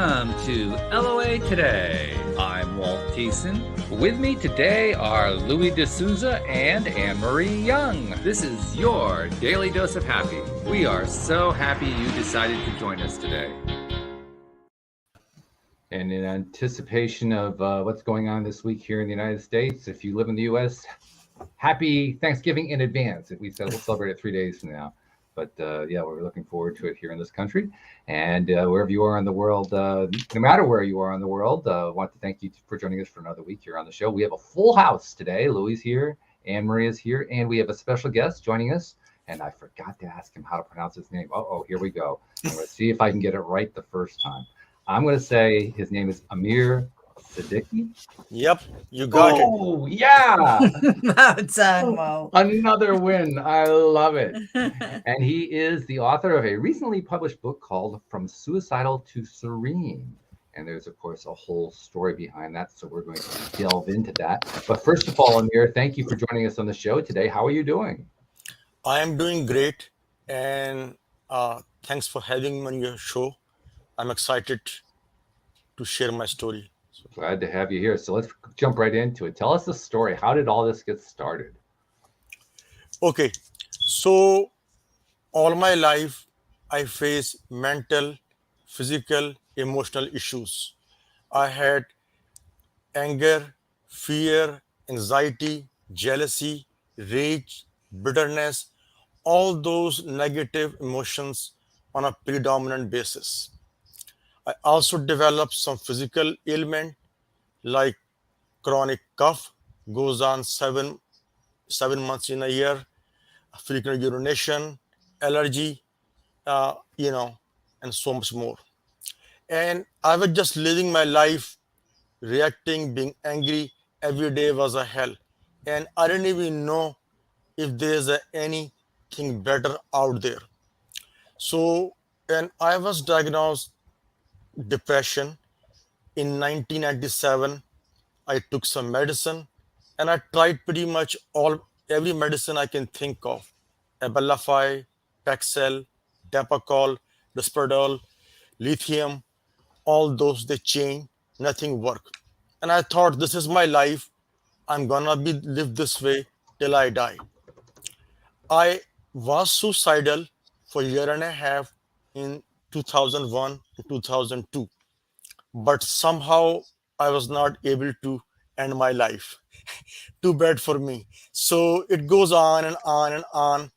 Welcome to LOA Today. I'm Walt Thiessen. With me today are Louis D'Souza and Anne-Marie Young. This is your Daily Dose of Happy. We are so happy you decided to join us today. And in anticipation of what's going on this week here in the United States, if you live in the U.S., happy Thanksgiving in advance. We'll celebrate it 3 days from now. But yeah, we're looking forward to it here in this country. And wherever you are in the world, no matter where you are in the world, I want to thank you for joining us for another week here on the show. We have a full house today. Louis here, Anne-Marie is here, and we have a special guest joining us. And I forgot to ask him how to pronounce his name. Oh, here we go. I'm going to see if I can get it right the first time. I'm going to say his name is Amir Siddiqui. Yep, you got it. Oh, yeah. Mo. Another win. I love it. And he is the author of a recently published book called From Suicidal to Serene. And there's, of course, a whole story behind that. So we're going to delve into that. But first of all, Amir, thank you for joining us on the show today. How are you doing? I am doing great, and thanks for having me on your show. I'm excited to share my story. Glad to have you here. So let's jump right into it. Tell us the story. How did all this get started? Okay, so all my life I face mental, physical, emotional issues. I had anger, fear, anxiety, jealousy, rage, bitterness, all those negative emotions on a predominant basis. I also developed some physical ailment like chronic cough, goes on seven months in a year, frequent urination, allergy, uh, you know, and so much more. And I was just living my life, reacting, being angry every day was a hell. And I didn't even know if there's anything better out there. So, and I was diagnosed depression in 1997. I took some medicine and I tried pretty much every medicine I can think of. Abilify, Paxil, Depacol, Risperdal, lithium, all those they change, nothing worked. And I thought this is my life. I'm gonna be live this way till I die. I was suicidal for a year and a half in 2001 to 2002, but somehow I was not able to end my life. Too bad for me. So it goes on and on and on.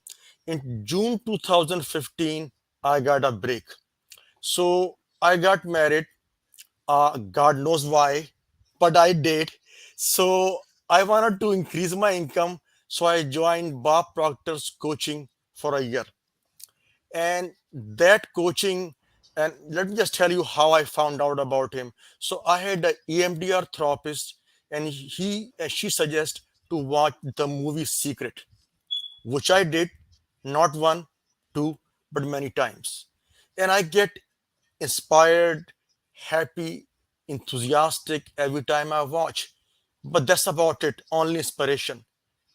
In June 2015, I got a break. So I got married. God knows why, but I did. So I wanted to increase my income. So I joined Bob Proctor's coaching for a year. And that coaching, and let me just tell you how I found out about him. So I had an EMDR therapist, and she suggested to watch the movie Secret, which I did, not one, two, but many times. And I get inspired, happy, enthusiastic every time I watch. But that's about it, only inspiration,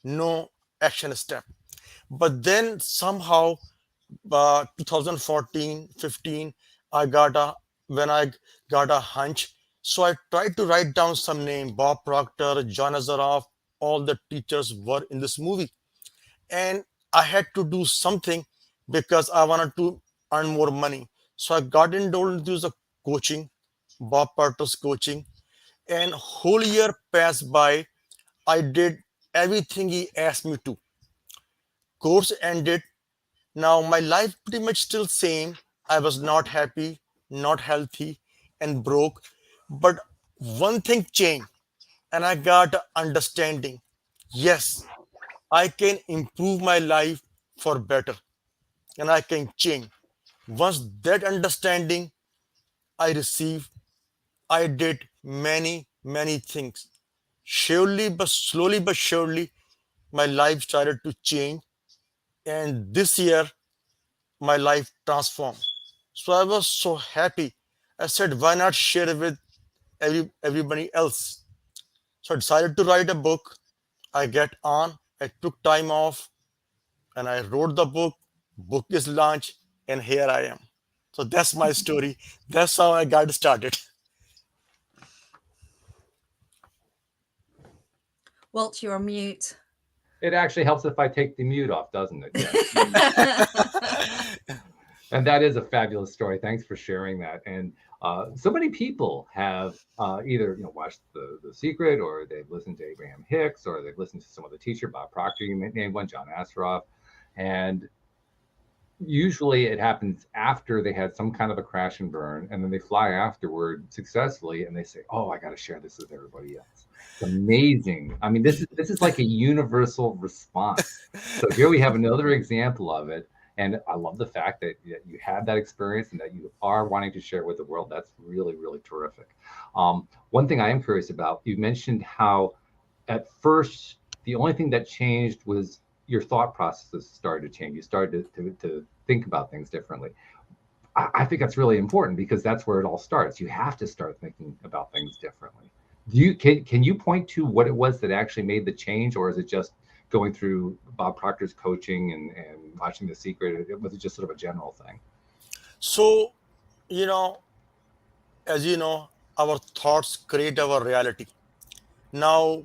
no action step. But then somehow 2014 15, I got a when I got a hunch, so I tried to write down some name. Bob Proctor, John Azaroff, all the teachers were in this movie, and I had to do something because I wanted to earn more money. So I got into the coaching, Bob Proctor's coaching, and whole year passed by. I did everything he asked me to. Course ended. Now my life pretty much still same. I was not happy, not healthy, and broke. But one thing changed, and I got a understanding. Yes, I can improve my life for better, and I can change. Once that understanding I received, I did many things. Surely, but slowly but surely, my life started to change. And this year, my life transformed. So I was so happy. I said, why not share it with everybody else? So I decided to write a book. I get on. I took time off and I wrote the book. Book is launched, and here I am. So that's my story. That's how I got started. Walt, you're on mute. It actually helps if I take the mute off, doesn't it? Yeah. And that is a fabulous story. Thanks for sharing that. And so many people have either watched the Secret, or they've listened to Abraham Hicks, or they've listened to some other teacher, Bob Proctor, you named one, John Asseroff, and usually it happens after they had some kind of a crash and burn, and then they fly afterward successfully, and they say, "Oh, I got to share this with everybody else." It's amazing. I mean, this is like a universal response. So here we have another example of it, and I love the fact that you had that experience and that you are wanting to share it with the world. That's really, really terrific. One thing I am curious about, you mentioned how at first the only thing that changed was your thought processes started to change. You started to think about things differently. I think that's really important, because that's where it all starts. You have to start thinking about things differently. Can you point to what it was that actually made the change, or is it just going through Bob Proctor's coaching and watching The Secret? Was it just sort of a general thing? So, as you know, our thoughts create our reality. Now,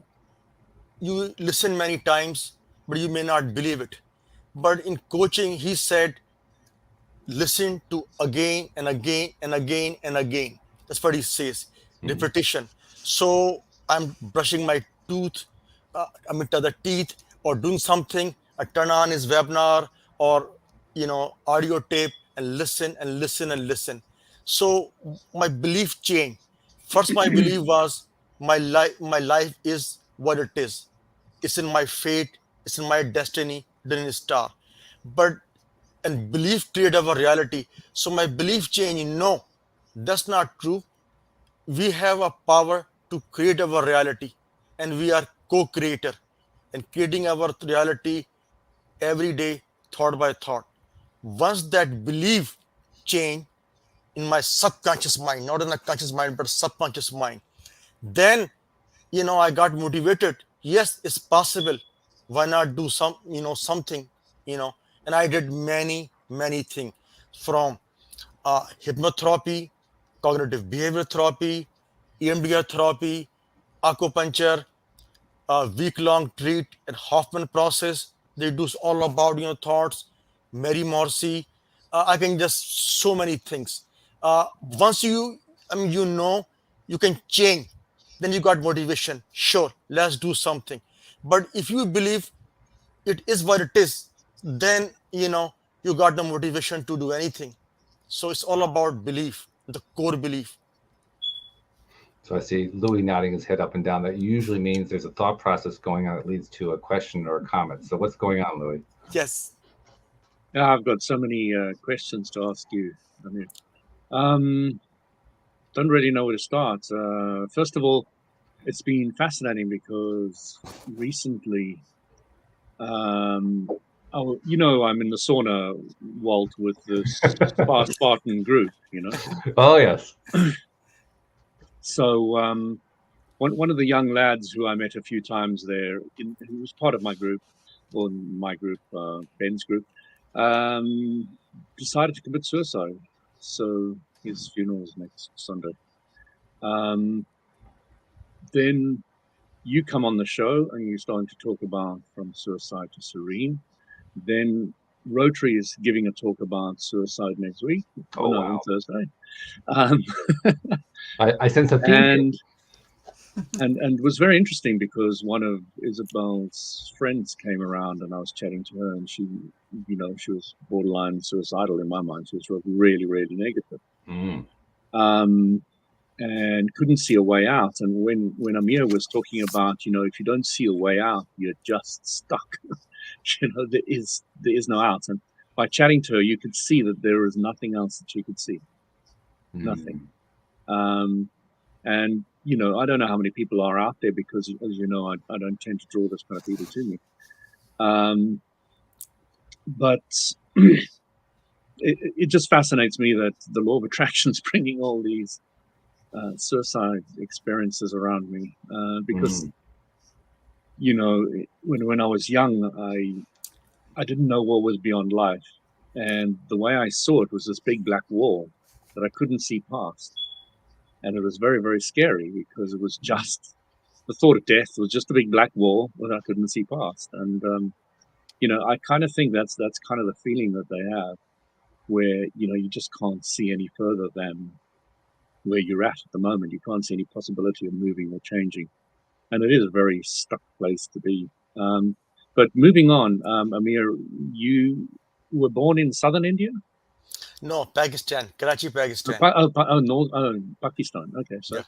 you listen many times, but you may not believe it. But in coaching, he said, listen to again and again and again and again. That's what he says. Repetition. So I'm brushing my tooth, the teeth, or doing something. I turn on his webinar or audio tape and listen and listen and listen. So my belief changed. First, my belief was my life is what it is. It's in my fate. It's in my destiny. Didn't star. But and belief create our reality. So my belief change, no, that's not true. We have a power to create our reality, and we are co-creator and creating our reality every day, thought by thought. Once that belief change in my subconscious mind, not in the conscious mind, but subconscious mind, then I got motivated. Yes, it's possible. Why not do something, and I did many things, from hypnotherapy, cognitive behavior therapy, EMDR therapy, acupuncture, week-long treat, and Hoffman process. They do all about thoughts, Mary Morrissey. I can just so many things. Once you can change, then you got motivation. Sure, let's do something. But if you believe it is what it is, then you got the motivation to do anything. So it's all about belief, the core belief. So I see Louis nodding his head up and down. That usually means there's a thought process going on that leads to a question or a comment. So what's going on, Louis? Yes. Yeah, I've got so many questions to ask you, Amir. Don't really know where to start. First of all, it's been fascinating because recently, I'm in the sauna, Walt, with this Spartan group, Oh, yes. So one of the young lads who I met a few times there, who was part of my group, or my group, Ben's group, decided to commit suicide. So his funeral is next Sunday. Then you come on the show and you're starting to talk about from suicide to serene. Then Rotary is giving a talk about suicide next week. Oh, wow. On Thursday. I sense a theme. And it was very interesting because one of Isabel's friends came around and I was chatting to her, and she was borderline suicidal in my mind. She was really, really negative. And couldn't see a way out. And when Amir was talking about, if you don't see a way out, you're just stuck. There is no out. And by chatting to her, you could see that there is nothing else that she could see. Nothing. And I don't know how many people are out there, because, as you know, I don't tend to draw this kind of people to me. But it just fascinates me that the law of attraction is bringing all these suicide experiences around me, because when I was young, I didn't know what was beyond life, and the way I saw it was this big black wall that I couldn't see past, and it was very, very scary because it was just the thought of death was just a big black wall that I couldn't see past. And I kind of think that's kind of the feeling that they have, where you just can't see any further than where you're at the moment. You can't see any possibility of moving or changing, and it is a very stuck place to be. But moving on, Amir, you were born in southern India? No, Pakistan, Karachi, Pakistan. Pakistan. Okay, Yeah.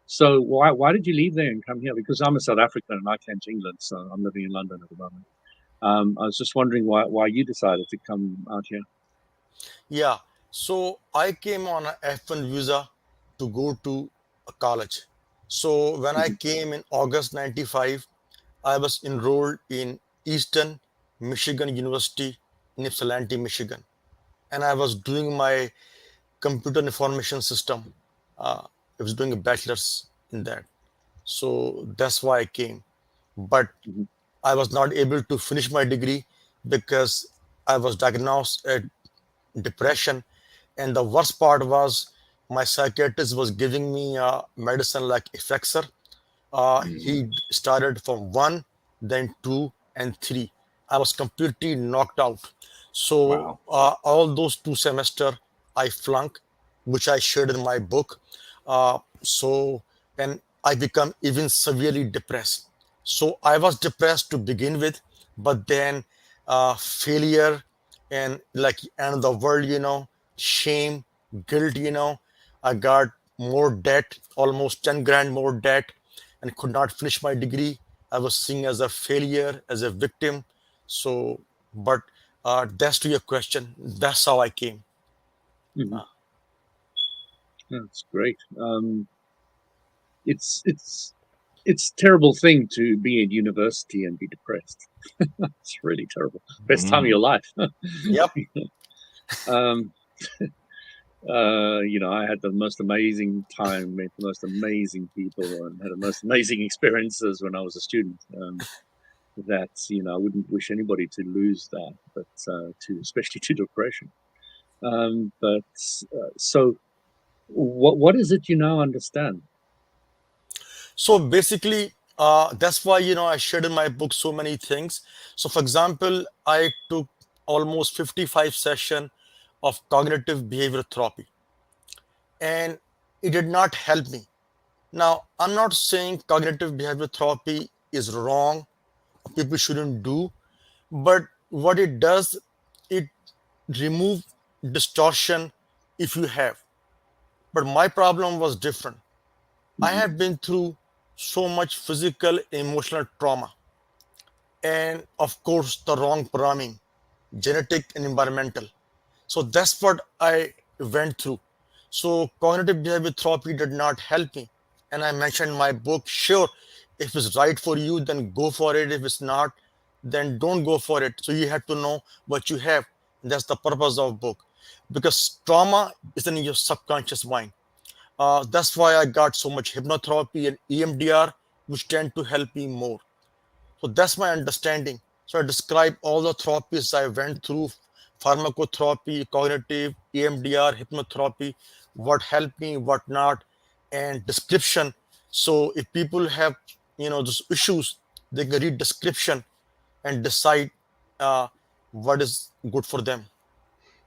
so why did you leave there and come here? Because I'm a South African and I came to England, so I'm living in London at the moment. I was just wondering why you decided to come out here. Yeah. So I came on a F1 visa to go to a college. So when I came in August 95, I was enrolled in Eastern Michigan University in Ypsilanti, Michigan. And I was doing my computer information system. I was doing a bachelor's in that. So that's why I came. But Mhm. I was not able to finish my degree because I was diagnosed at depression. And the worst part was my psychiatrist was giving me a medicine like Effexor. He started from 1, then 2, and 3. I was completely knocked out. So Wow. all those 2 semester I flunked, which I shared in my book. So and I become even severely depressed. So I was depressed to begin with, but then failure and like and the world, shame, guilt, I got more debt, almost 10 grand more debt, and could not finish my degree. I was seen as a failure, as a victim. So, but that's to your question. That's how I came. Mhm. That's great. It's a terrible thing to be in university and be depressed. It's really terrible. Best time of your life. Yep. um, I had the most amazing time, met the most amazing people, and had the most amazing experiences when I was a student. I wouldn't wish anybody to lose that, but especially to depression. So, what is it you now understand? So basically, that's why I shared in my book so many things. So, for example, I took almost 55 session of cognitive behavior therapy, and it did not help me. Now, I'm not saying cognitive behavior therapy is wrong, people shouldn't do, but what it does, it remove distortion if you have. But my problem was different. I Mhm. have been through so much physical, emotional trauma, and of course, the wrong programming, genetic and environmental. So that's what I went through. So cognitive behavior therapy did not help me. And I mentioned in my book, sure, if it's right for you, then go for it. If it's not, then don't go for it. So you have to know what you have. And that's the purpose of book. Because trauma is in your subconscious mind. That's why I got so much hypnotherapy and EMDR, which tend to help me more. So that's my understanding. So I describe all the therapies I went through: pharmacotherapy, cognitive, EMDR, hypnotherapy, what helped me, what not, and description. So if people have, those issues, they can read description and decide uh, what is good for them.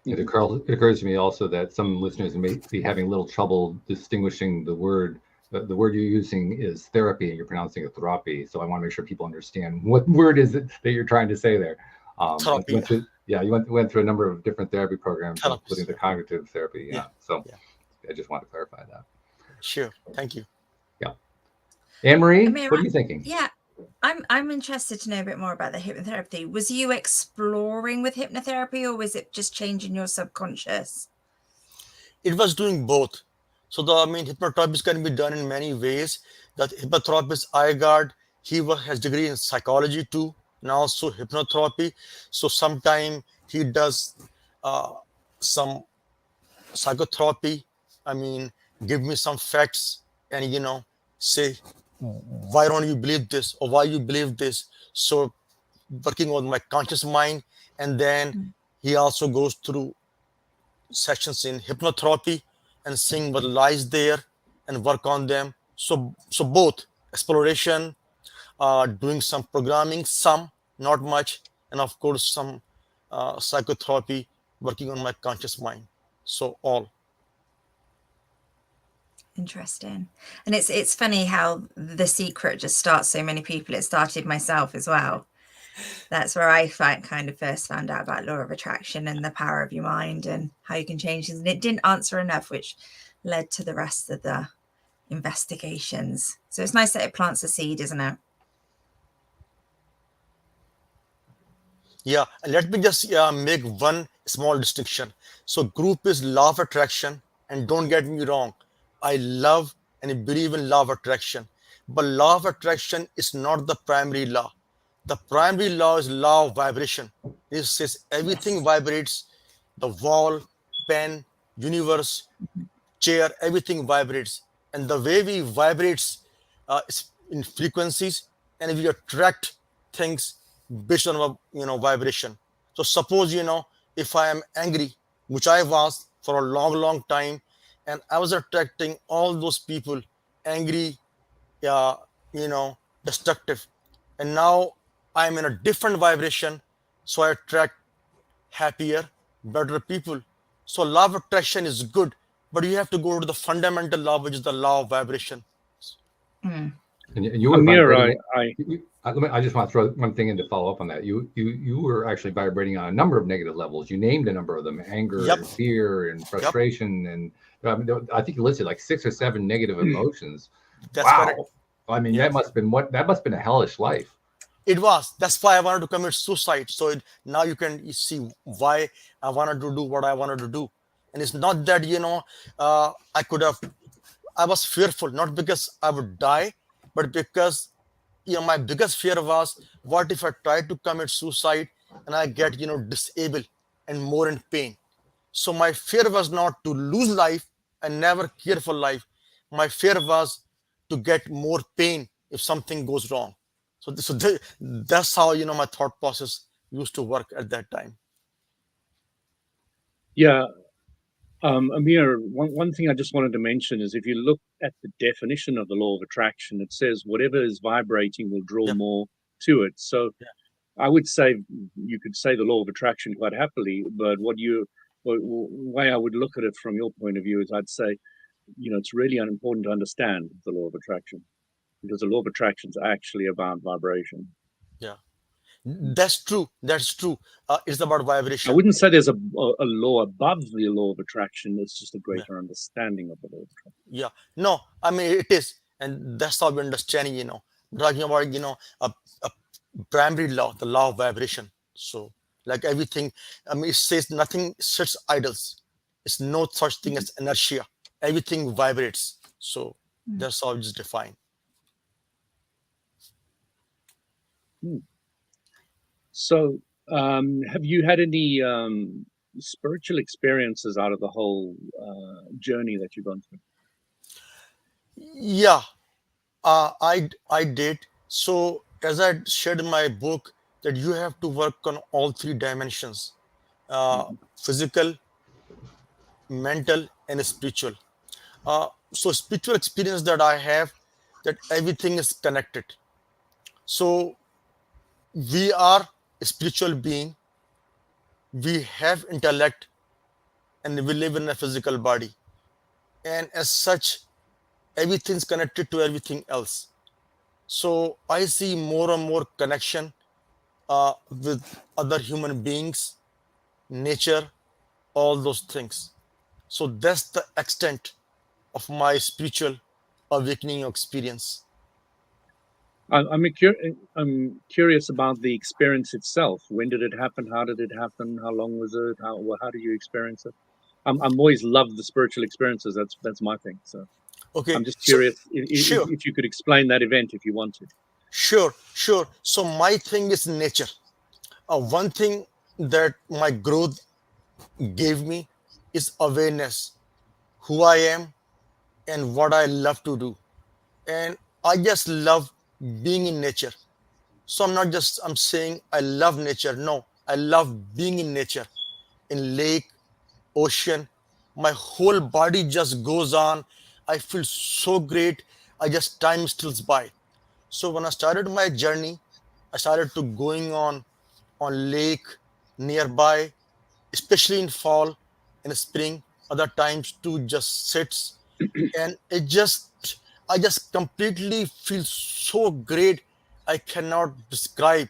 It occurs to me also that some listeners may be having a little trouble distinguishing the word. The word you're using is therapy, and you're pronouncing it therapy. So I want to make sure people understand what word is it that you're trying to say there. You Therapy, went through, yeah, you went through a number of different therapy programs, including therapist. the cognitive therapy. Yeah, Yeah. So yeah, I just want to clarify that. sure. Thank you. Yeah. Anne Marie, Amir, what are you thinking? yeah, I'm interested to know a bit more about the hypnotherapy. Was you exploring with hypnotherapy, or was it just changing your subconscious? It was doing both. So hypnotherapy can be done in many ways. That hypnotherapist I got, has degree in psychology too, and also hypnotherapy. So sometime he does uh, some psychotherapy. I mean, give me some facts and say why don't you believe this or why you believe this. So working on my conscious mind, and then He also goes through sessions in hypnotherapy and seeing what lies there and work on them. So both exploration, doing some programming, some not much, and of course some psychotherapy, working on my conscious mind. So all. Interesting. And it's funny how The Secret just starts so many people. It started myself as well. That's where I kind of first found out about law of attraction and the power of your mind and how you can change things. And it didn't answer enough, which led to the rest of the investigations. So it's nice that it plants a seed, isn't it? Yeah, and let me just make one small distinction. So, group is law of attraction, and don't get me wrong, I love and believe in law of attraction, but law of attraction is not the primary law. The primary law is law of vibration. It says everything vibrates, the wall, pen, universe, chair, everything vibrates, and the way we vibrates is in frequencies, and we attract things based on our vibration. So suppose if I am angry, which I was for a long time, and I was attracting all those people angry, uh, destructive, and now I'm in a different vibration, so I attract happier, better people. So law of attraction is good, but you have to go to the fundamental law, which is the law of vibration. Mm. And you were Amir, vibrating. I I just want to throw one thing in to follow up on that. You were actually vibrating on a number of negative levels. You named a number of them: anger, Yep. and fear, and frustration, and I think you listed like 6 or 7 negative emotions. That's wow. correct. I mean, Yeah. that must have been a hellish life. It was. That's why I wanted to commit suicide. So now you can see why I wanted to do what I wanted to do. And it's not that, I was fearful, not because I would die, but because, my biggest fear was, what if I try to commit suicide and I get, disabled and more in pain. So my fear was not to lose life. I never cared for life. My fear was to get more pain if something goes wrong. That's how my thought process used to work at that time. Yeah, Amir, one thing I just wanted to mention is if you look at the definition of the law of attraction, it says whatever is vibrating will draw Yeah. more to it. So Yeah. I would say you could say the law of attraction quite happily, but way I would look at it from your point of view is I'd say, it's really important to understand the law of attraction because the law of attraction is actually about vibration. Yeah, that's true. That's true. It's about I vibration. wouldn't say there's a law above the law of attraction. It's just a greater understanding of the law of attraction. Yeah. No, I mean it is, and that's how we understanding. We're talking about a primary law, the law of vibration. So like everything, I mean it says nothing sits idles. It's no such thing as inertia. Everything vibrates. So that's how it's defined. So, have you had any spiritual experiences out of the whole journey that you've gone through? Yeah, I did. So as I shared in my book, that you have to work on all 3 dimensions: physical, mental, and spiritual. So spiritual experience that I have, that everything is connected. So we are a spiritual being. We have intellect, and we live in a physical body, and as such, everything's connected to everything else. So I see more and more connection with other human beings, nature, all those things. So that's the extent of my spiritual awakening experience. I'm curious about the experience itself. When did it happen? How did it happen? How long was it? How do you experience it? I'm always loved the spiritual experiences. That's my thing. So Okay, I'm just so curious sure, if you could explain that event if you want to. sure. So my thing is nature. One thing that my growth gave me is awareness, who I am and what I love to do. And I just love being in nature. So I'm saying I love nature. No, I love being in nature. in lake, ocean, my whole body just goes on. I feel so great. I just time steals by. So when I started my journey, I started to going on lake nearby, especially in fall, in spring. Other times too, just sits, and I just completely feel so great. I cannot describe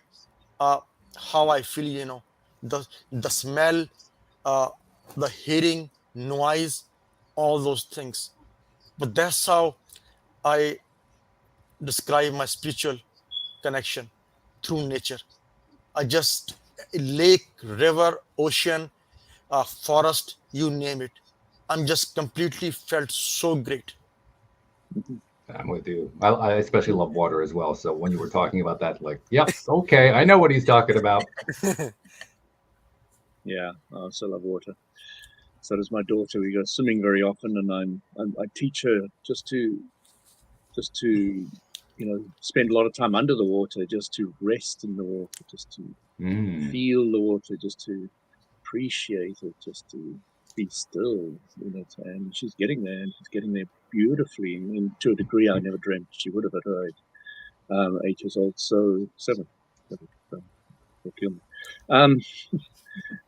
uh, how I feel. The smell, uh, the hearing, noise, all those things. But that's how I describe my spiritual connection through nature. I just lake, river, ocean, forest, you name it. I'm just completely felt so great. I'm with you. I especially love water as well. So when you were talking about that, like, yep, okay, I know what he's talking about. Yeah, I also love water. So does my daughter. We go swimming very often, and I teach her just to spend a lot of time under the water, just to rest in the water, just to feel the water, just to appreciate it, just to be still. And she's getting there, and she's getting there beautifully, and to a degree I never dreamt she would have at her age. 8 years old, so 7. They'll kill me.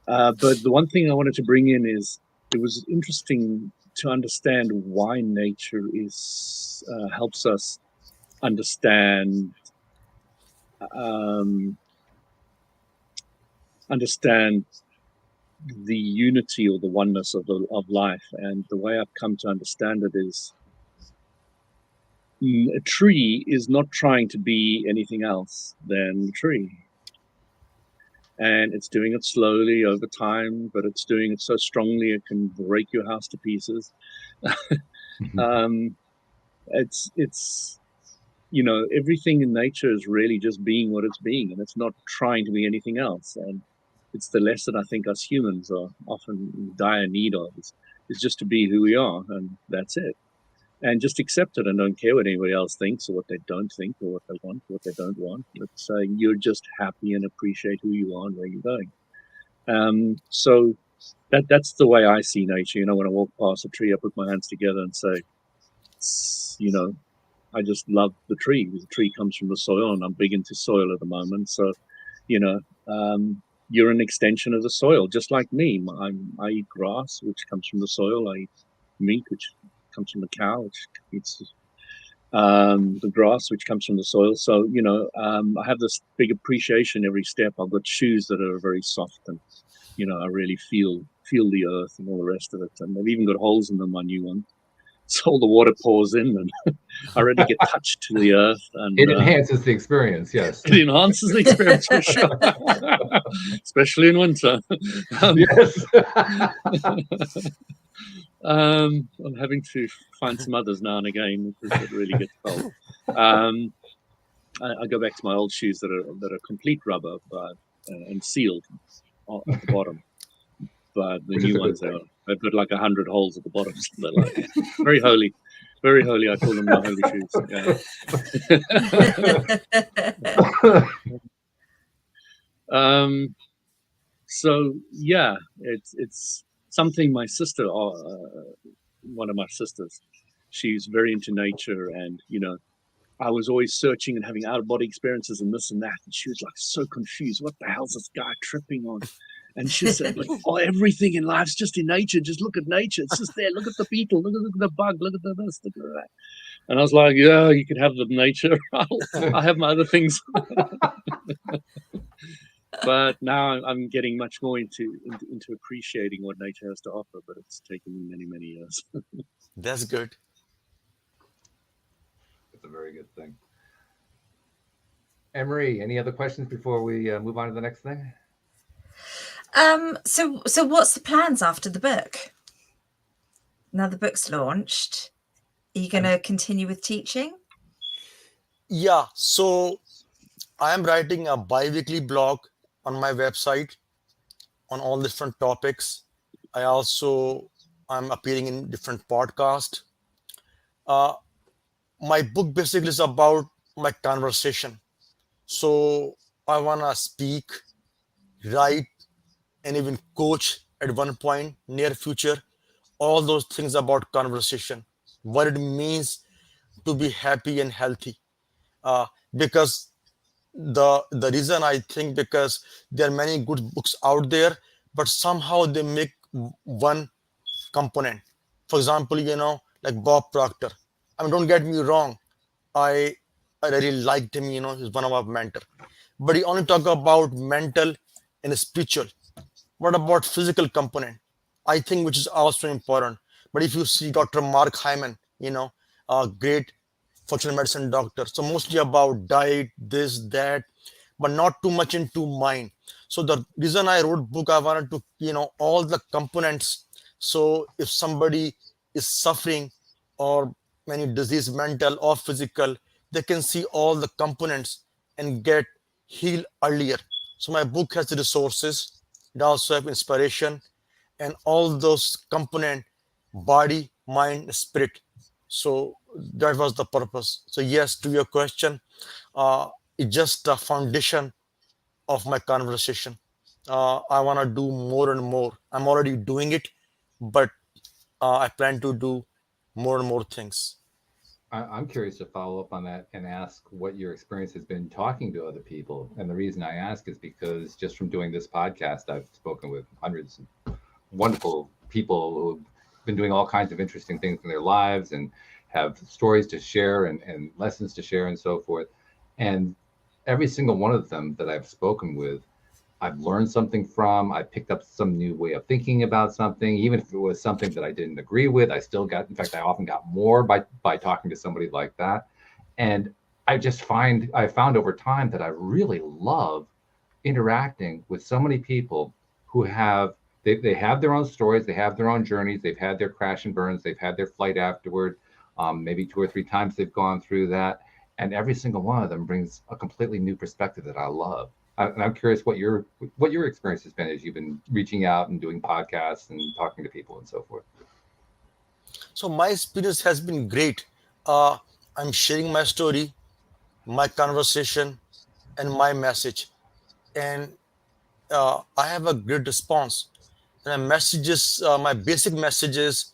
But the one thing I wanted to bring in is it was interesting to understand why nature helps us understand the unity or the oneness of life. And the way I've come to understand it is a tree is not trying to be anything else than a tree. And it's doing it slowly over time, but it's doing it so strongly it can break your house to pieces. It's everything in nature is really just being what it's being, and it's not trying to be anything else. And it's the lesson I think us humans are often in dire need of, is just to be who we are, and that's it. And just accept it and don't care what anybody else thinks or what they don't think or what they want, what they don't want. Let's say you're just happy and appreciate who you are and where you're going. So that's the way I see nature. When I walk past a tree, I put my hands together and say, I just love the tree. The tree comes from the soil, and I'm big into soil at the moment. So, you're an extension of the soil, just like me. I eat grass, which comes from the soil. I eat meat, which comes from the cow, which eats the grass, which comes from the soil. So, I have this big appreciation every step. I've got shoes that are very soft, and I really feel the earth and all the rest of it. And I've even got holes in them, my new one. So all the water pours in, and I really get touched to the earth. And it enhances the experience, yes. It enhances the experience for sure, especially in winter. Yes. I'm having to find some others now and again because it really gets cold. I go back to my old shoes that are complete rubber, and sealed at the bottom. But the new ones they've got like 100 holes at the bottom. So they're like very holy, very holy. I call them my holy shoes. Yeah. So yeah, it's something my sister, one of my sisters, she's very into nature, and I was always searching and having out-of-body experiences and this and that, and she was like so confused. What the hell's this guy tripping on? And she said, like, everything in life's just in nature. Just look at nature. It's just there. Look at the beetle. Look at the bug. Look at this. Look at that. And I was like, yeah, you can have the nature. I have my other things. But now I'm getting much more into appreciating what nature has to offer. But it's taken me many, many years. That's good. It's a very good thing. Emery, any other questions before we move on to the next thing? So what's the plans after the book? Now the book's launched, are you going to continue with teaching? Yeah, so I am writing a bi-weekly blog on my website on all different topics. I'm appearing in different podcasts. My book basically is about my conversation. So I want to speak, write, and even coach at one point, near future, all those things about conversation, what it means to be happy and healthy. Because the reason I think, because there are many good books out there, but somehow they make one component. For example, like Bob Proctor. I mean, don't get me wrong. I I really liked him. He's one of my mentor. But he only talk about mental and spiritual. What about physical component? I think which is also important. But if you see Dr. Mark Hyman, a great functional medicine doctor, so mostly about diet, this, that, but not too much into mind. So the reason I wrote book, I wanted to, all the components. So if somebody is suffering or any disease, mental or physical, they can see all the components and get healed earlier. So my book has the resources, it also have inspiration and all those component, body, mind, spirit. So that was the purpose. So yes, to your question, it's just a foundation of my conversation. I want to do more and more. I'm already doing it, but I plan to do more and more things. I'm curious to follow up on that and ask what your experience has been talking to other people. And the reason I ask is because just from doing this podcast, I've spoken with hundreds of wonderful people who've been doing all kinds of interesting things in their lives and have stories to share and lessons to share and so forth. And every single one of them that I've spoken with, I've learned something from. I picked up some new way of thinking about something, even if it was something that I didn't agree with. I still got, in fact, I often got more by talking to somebody like that. And I found over time that I really love interacting with so many people who they have their own stories, they have their own journeys, they've had their crash and burns, they've had their flight afterward. Maybe 2 or 3 times they've gone through that, and every single one of them brings a completely new perspective that I love. And I'm curious what your experience has been as you've been reaching out and doing podcasts and talking to people and so forth. So my experience has been great. Uh, I'm sharing my story, my conversation, and my message, and I have a great response. And my basic message is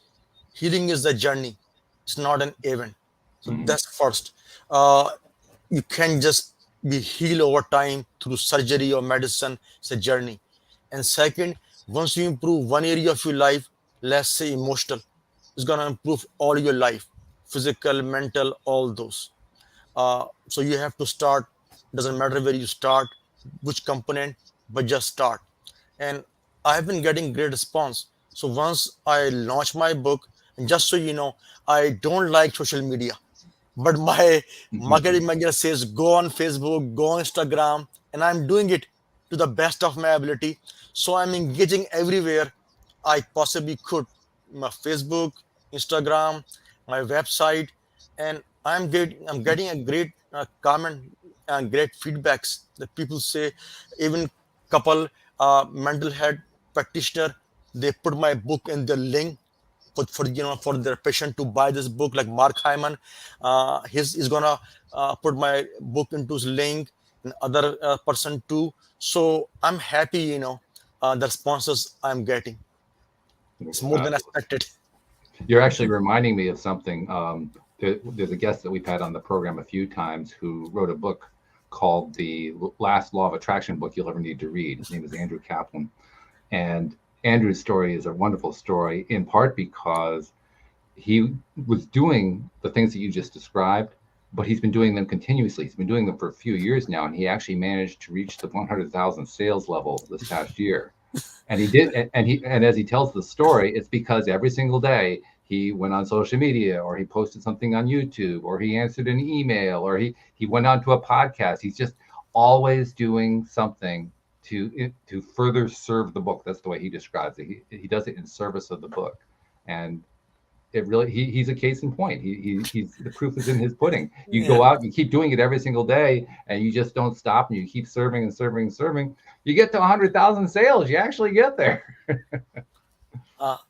healing is a journey. It's not an event. So Mhm. that's first. Uh, you can't just be healed over time through surgery or medicine. It's a journey. And second, once you improve one area of your life, let's say emotional, it's gonna improve all your life, physical, mental, all those. So you have to start. Doesn't matter where you start, which component, but just start. And I have been getting great response. So once I launch my book, and just so you know, I don't like social media, but my marketing manager says go on Facebook, go on Instagram, and I'm doing it to the best of my ability. So I'm engaging everywhere I possibly could, my Facebook, Instagram, my website, and I'm getting a great comment and great feedbacks that people say. Even couple mental health practitioner, they put my book in the link for their patient to buy this book. Like Mark Hyman, his is gonna put my book into his link, and other person too. So I'm happy, the responses I'm getting. It's more than Fabulous. expected. You're actually reminding me of something. There's a guest that we've had on the program a few times who wrote a book called The Last Law of Attraction Book You'll Ever Need to Read. His name is Andrew Kaplan. And Andrew's story is a wonderful story, in part because he was doing the things that you just described, but he's been doing them continuously. He's been doing them for a few years now, and he actually managed to reach the 100,000 sales level this past year. And he did, and as he tells the story, it's because every single day he went on social media, or he posted something on YouTube, or he answered an email, or he went on to a podcast. He's just always doing something to further serve the book. That's the way he describes it. He does it in service of the book, and it really he's a case in point. He's the proof is in his pudding. You Yeah. go out, you keep doing it every single day, and you just don't stop, and you keep serving and serving and serving. You get to 100,000 sales. You actually get there.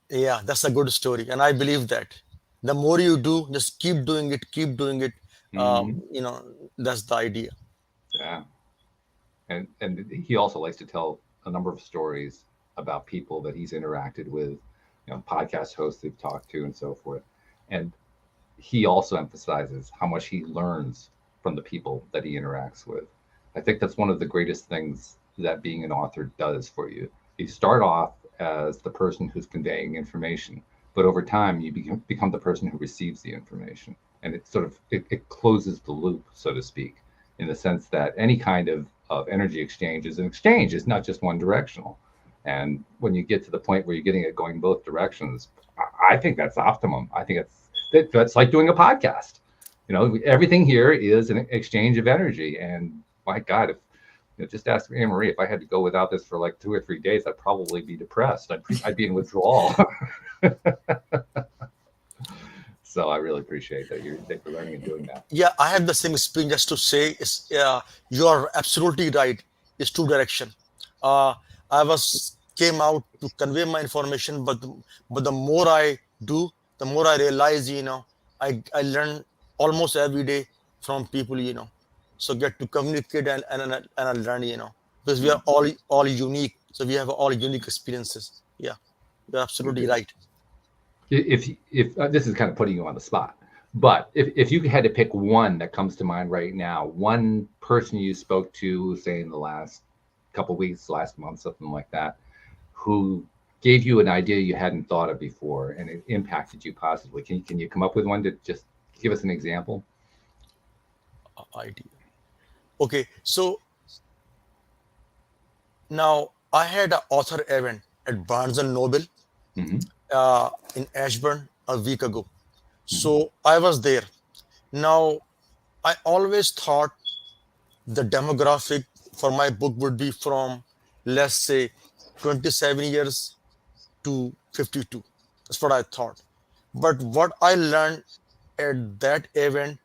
Yeah, that's a good story, and I believe that the more you do, just keep doing it, keep doing it. Mhm. That's the idea. Yeah, and he also likes to tell a number of stories about people that he's interacted with, podcast hosts they've talked to, and so forth. And he also emphasizes how much he learns from the people that he interacts with. I think that's one of the greatest things that being an author does for you. You start off as the person who's conveying information, but over time you become the person who receives the information, and it sort of it closes the loop, so to speak, in the sense that any kind of energy exchange is an exchange. It's not just one directional. And when you get to the point where you're getting it going both directions, I think that's optimum. I think that's like doing a podcast. Everything here is an exchange of energy. And my God, if just ask Anne Marie, if I had to go without this for like 2 or 3 days, I'd probably be depressed. I'd be in withdrawal. So I really appreciate that you're learning and doing that. Yeah, I have the same experience. Just to say, you are absolutely right. It's two direction. I came out to convey my information, but the more I do, the more I realize, I learn almost every day from people, so get to communicate and I learn, because we are all unique, so we have all unique experiences. Yeah, you're absolutely right. If this is kind of putting you on the spot, but if you had to pick one that comes to mind right now, one person you spoke to, say in the last couple weeks, last month, something like that, who gave you an idea you hadn't thought of before and it impacted you positively, can you come up with one to just give us an example? Idea. Okay, so now I had an author event at Barnes and Noble in Ashburn a week ago. So I was there. Now, I always thought the demographic for my book would be from, let's say, 27 years to 52. That's what I thought. But what I learned at that event,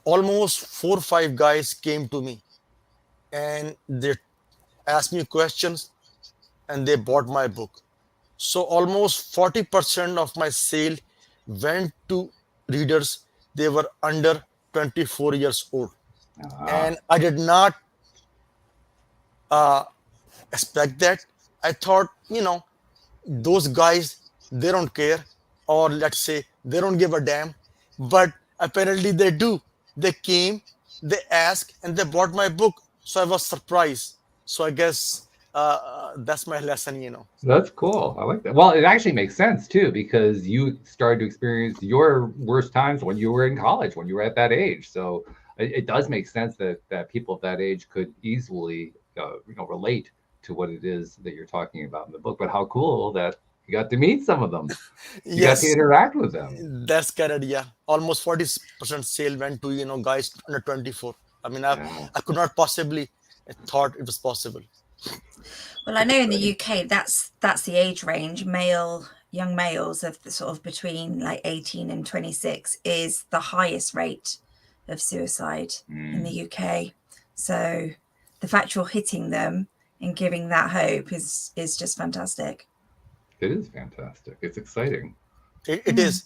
almost 4 or 5 guys came to me and they asked me questions and they bought my book. So almost 40% of my sale went to readers. They were under 24 years old. And I did not expect that. I thought, those guys, they don't care, or let's say they don't give a damn. But apparently they do. They came, they asked, and they bought my book. So I was surprised. So I guess that's my lesson. That's cool. I like that. Well, it actually makes sense too, because you started to experience your worst times when you were in college, when you were at that age. So it does make sense that people of that age could easily relate to what it is that you're talking about in the book. But how cool that you got to meet some of them. You got to interact with them. That's correct. Yeah, almost 40% sale went to guys under 24. I mean, I could not possibly thought it was possible. Well, I know in the UK that's the age range. Young males of sort of between like 18 and 26 is the highest rate of suicide in the UK. So the fact you're hitting them and giving that hope is just fantastic. It is fantastic. It's exciting. It is,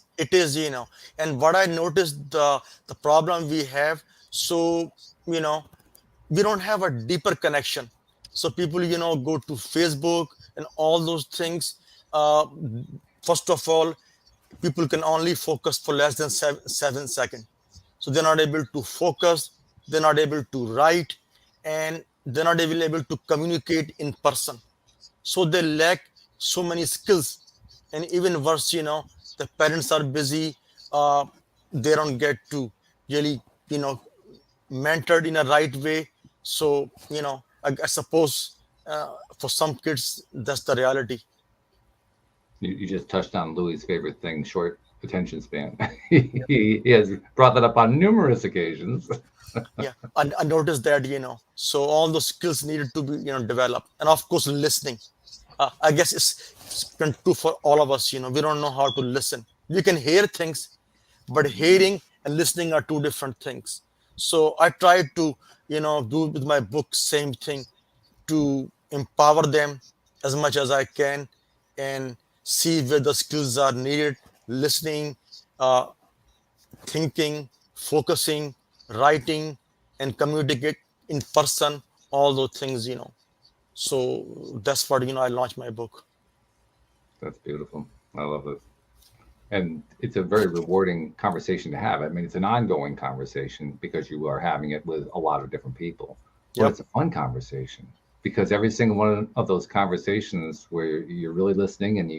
and what I noticed, the problem we have, so, we don't have a deeper connection. So people, go to Facebook and all those things. First of all, people can only focus for less than 7 seconds. So they're not able to focus, they're not able to write, and they're not even able to communicate in person. So they lack so many skills. And even worse, the parents are busy. They don't get to really, mentored in a right way. So, I suppose for some kids, that's the reality. You just touched on Louis' favorite thing, short attention span. He has brought that up on numerous occasions. Yeah, I noticed that, so all those skills needed to be, developed. And of course, listening. I guess it's true for all of us, we don't know how to listen. We can hear things, but hearing and listening are two different things. So I try to, do with my book, same thing, to empower them as much as I can and see where the skills are needed, listening, thinking, focusing, writing, and communicate in person, all those things. So that's what, I launched my book. That's beautiful. I love this. And it's a very rewarding conversation to have. I mean, it's an ongoing conversation because you are having it with a lot of different people. But Yep. it's a fun conversation because every single one of those conversations where you're really listening and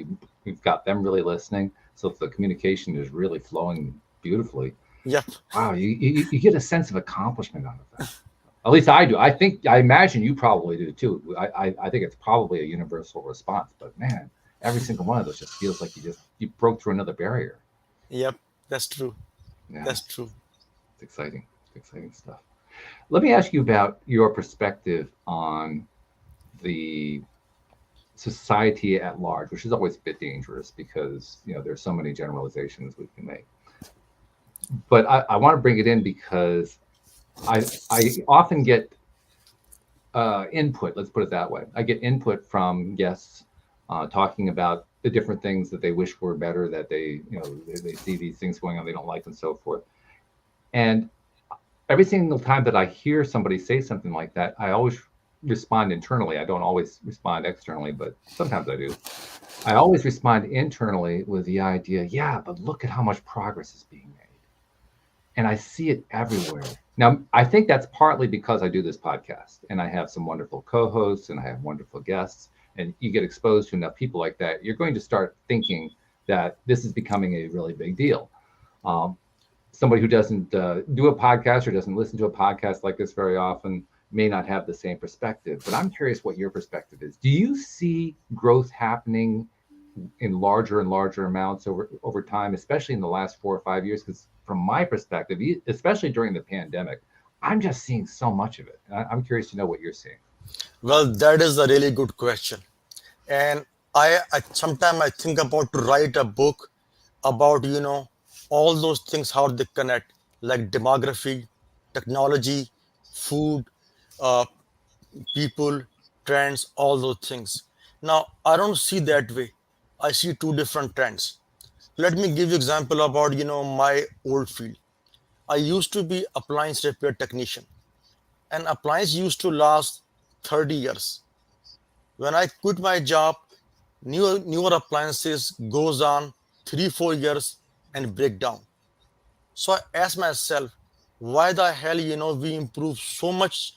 you've got them really listening. So if the communication is really flowing beautifully, Yep. wow, you get a sense of accomplishment out of that. At least I do. I imagine you probably do too. I think it's probably a universal response, but man, every single one of those just feels like you broke through another barrier. Yep. That's true. Yeah, That's true. it's exciting. It's exciting stuff. Let me ask you about your perspective on the society at large, which is always a bit dangerous because there's so many generalizations we can make. But I want to bring it in because I often get input. Let's put it that way. I get input from guests talking about the different things that they wish were better, that they see these things going on they don't like, and so forth. And every single time that I hear somebody say something like that, I always respond internally. I don't always respond externally, but sometimes I do. I always respond internally with the idea, yeah, but look at how much progress is being made. And I see it everywhere. Now, I think that's partly because I do this podcast and I have some wonderful co-hosts and I have wonderful guests, and you get exposed to enough people like that, you're going to start thinking that this is becoming a really big deal. Somebody who doesn't do a podcast or doesn't listen to a podcast like this very often may not have the same perspective, but I'm curious what your perspective is. Do you see growth happening in larger and larger amounts over time, especially in the last 4 or 5 years? Because from my perspective, especially during the pandemic, I'm just seeing so much of it. I'm curious to know what you're seeing. Well, that is a really good question. And I sometimes I think about to write a book about, all those things, how they connect, like demography, technology, food, uh, people, trends, all those things. Now, I don't see that way. I see two different trends. Let me give you example about, my old field. I used to be appliance repair technician, and appliance used to last 30 years. When I quit my job, newer appliances goes on 3 4 years and break down. So I asked myself, why the hell we improve so much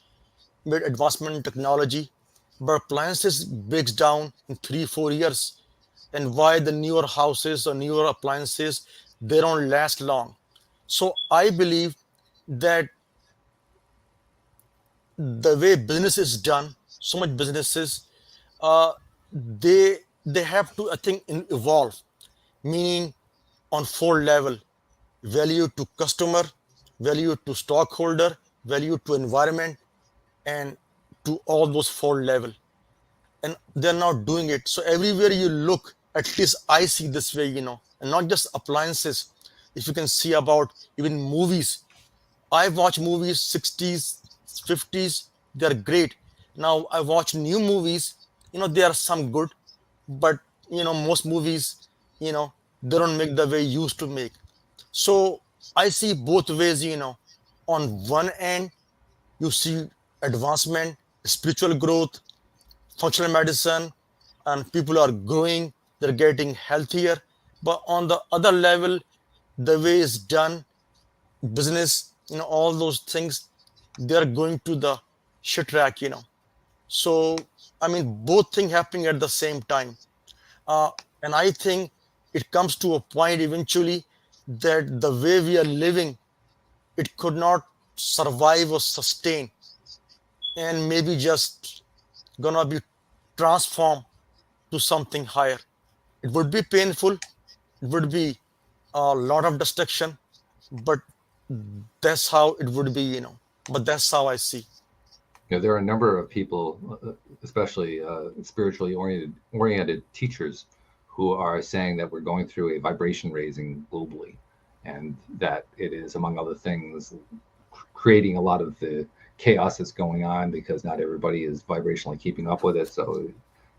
with advancement in technology, but appliances breaks down in 3 4 years, and why the newer houses or newer appliances they don't last long. So I believe that the way business is done, so much businesses, uh, they have to, I think, evolve, meaning on 4 level: value to customer, value to stockholder, value to environment, and to all those 4 level. And they're not doing it. So everywhere you look, at least I see this way, and not just appliances. If you can see about even movies, I watch movies 60s, 50s, they're great. Now I watch new movies, there are some good, but most movies, they don't make the way used to make. So I see both ways, on one end, you see advancement, spiritual growth, functional medicine, and people are growing, they're getting healthier. But on the other level, the way it's done, business, all those things, they're going to the shit rack. So, I mean, both things happening at the same time. Uh, and I think it comes to a point eventually that the way we are living, it could not survive or sustain, and maybe just gonna be transformed to something higher. It would be painful, it would be a lot of destruction, but that's how it would be. But that's how I see. There are a number of people, especially spiritually oriented teachers, who are saying that we're going through a vibration raising globally, and that it is, among other things, creating a lot of the chaos that's going on because not everybody is vibrationally keeping up with it, so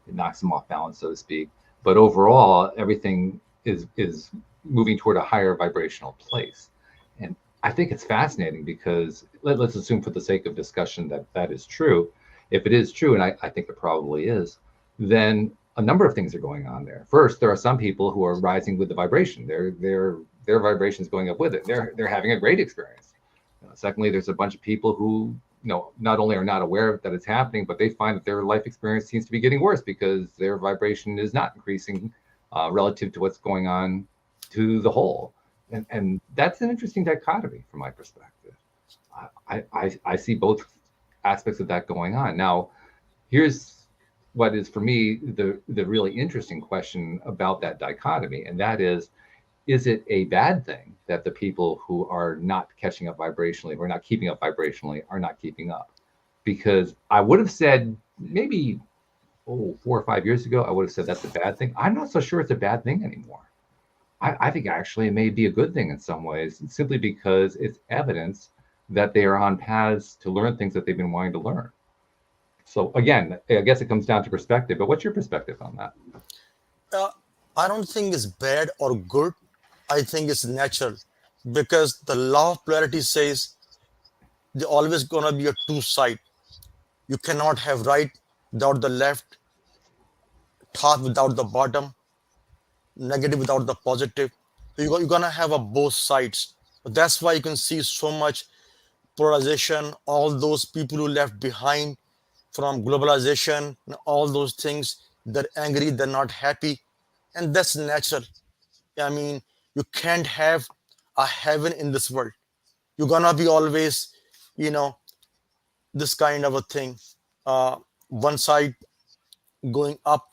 it knocks them off balance, so to speak. But overall, everything is moving toward a higher vibrational place. And I think it's fascinating because let's assume, for the sake of discussion, that is true. if it is true, and I think it probably is, then a number of things are going on there. First, there are some people who are rising with the vibration. Their vibration is going up with it. They're having a great experience. Secondly, there's a bunch of people who not only are not aware that it's happening, but they find that their life experience seems to be getting worse because their vibration is not increasing relative to what's going on to the whole. And that's an interesting dichotomy from my perspective. I see both aspects of that going on. Now, here's what is for me the really interesting question about that dichotomy, and that is it a bad thing that the people who are not catching up vibrationally or not keeping up vibrationally are not keeping up? Because I would have said maybe 4 or 5 years ago, I would have said that's a bad thing. I'm not so sure it's a bad thing anymore. I think actually it may be a good thing in some ways, simply because it's evidence that they are on paths to learn things that they've been wanting to learn. So again, I guess it comes down to perspective, but what's your perspective on that? I don't think it's bad or good. I think it's natural, because the law of polarity says there's always gonna be a two side. You cannot have right without the left, top without the bottom, negative without the positive. You're gonna have a both sides. That's why you can see so much polarization. All those people who left behind from globalization and all those things, they're angry, they're not happy, and that's natural. I mean, you can't have a heaven in this world. You're gonna be always, this kind of a thing. One side going up,